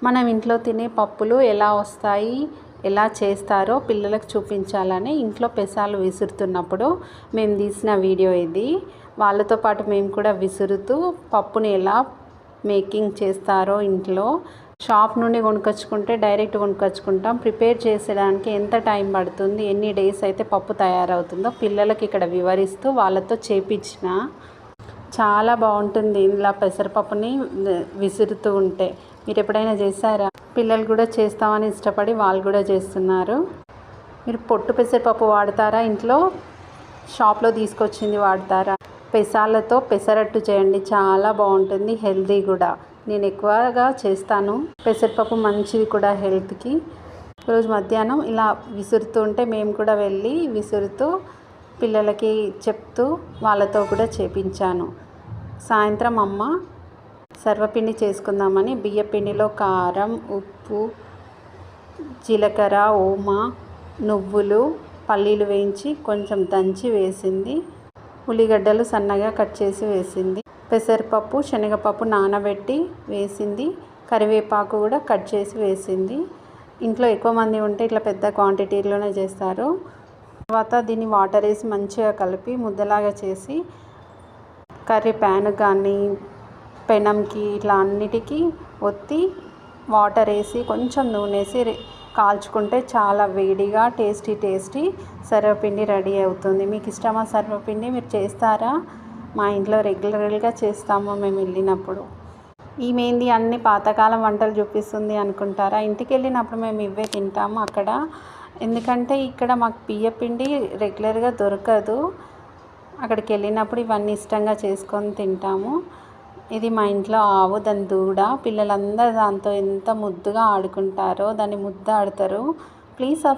మనం ఇంట్లో తినే పప్పులు ఎలా వస్తాయి, ఎలా చేస్తారో పిల్లలకు చూపించాలని ఇంట్లో పెసాలు విసురుతున్నప్పుడు మేము తీసిన వీడియో ఇది. వాళ్ళతో పాటు మేము కూడా విసురుతూ పప్పుని ఎలా మేకింగ్ చేస్తారో ఇంట్లో. షాప్ నుండి కొనుక్కొచ్చుకుంటే డైరెక్ట్ కొనుక్కొచ్చుకుంటాం. ప్రిపేర్ చేసేదానికి ఎంత టైం పడుతుంది, ఎన్ని డేస్ అయితే పప్పు తయారవుతుందో పిల్లలకి ఇక్కడ వివరిస్తూ వాళ్ళతో చేపించిన. చాలా బాగుంటుంది ఇలా పెసరపప్పుని విసురుతూ ఉంటే. మీరు ఎప్పుడైనా చేశారా? పిల్లలు కూడా చేస్తామని ఇష్టపడి వాళ్ళు కూడా చేస్తున్నారు. మీరు పొట్టు పెసరపప్పు వాడతారా ఇంట్లో? షాప్లో తీసుకొచ్చింది వాడతారా? పెసాలతో పెసరట్టు చేయండి, చాలా బాగుంటుంది, హెల్తీ కూడా. నేను ఎక్కువగా చేస్తాను. పెసరపప్పు మంచిది కూడా హెల్త్కి. ఈరోజు మధ్యాహ్నం ఇలా విసురుతూ ఉంటే మేము కూడా వెళ్ళి విసురుతూ పిల్లలకి చెప్తూ వాళ్ళతో కూడా చేపించాను. సాయంత్రం అమ్మ సర్వపిండి చేసుకుందామని బియ్యపిండిలో కారం, ఉప్పు, జీలకర్ర, ఓమా, నువ్వులు, పల్లీలు వేయించి కొంచెం దంచి వేసింది. ఉల్లిగడ్డలు సన్నగా కట్ చేసి వేసింది. పెసరపప్పు, శనగపప్పు నానబెట్టి వేసింది. కరివేపాకు కూడా కట్ చేసి వేసింది. ఇంట్లో ఎక్కువ మంది ఉంటే ఇట్లా పెద్ద క్వాంటిటీలోనే చేస్తారు. తర్వాత దీన్ని వాటర్ వేసి మంచిగా కలిపి ముద్దలాగా చేసి కర్రీ ప్యాన్ కానీ పెనంకి ఇట్లా అన్నిటికీ ఒత్తి వాటర్ వేసి కొంచెం నూనె వేసి కాల్చుకుంటే చాలా వేడిగా టేస్టీ సర్వపిండి రెడీ అవుతుంది. మీకు ఇష్టమా సర్వపిండి? మీరు చేస్తారా? మా ఇంట్లో రెగ్యులర్గా చేస్తాము మేము వెళ్ళినప్పుడు. ఈమెంది అన్ని పాతకాలం వంటలు చూపిస్తుంది అనుకుంటారా? ఇంటికి వెళ్ళినప్పుడు మేము ఇవే తింటాము అక్కడ. ఎందుకంటే ఇక్కడ మాకు బియ్యపిండి రెగ్యులర్గా దొరకదు. అక్కడికి వెళ్ళినప్పుడు ఇవన్నీ ఇష్టంగా చేసుకొని తింటాము. ఇది మా ఇంట్లో ఆవు, దాని దూడ. పిల్లలందరూ దాంతో ఎంత ముద్దుగా ఆడుకుంటారో, దాన్ని ముద్దు ఆడతారు. Please subscribe.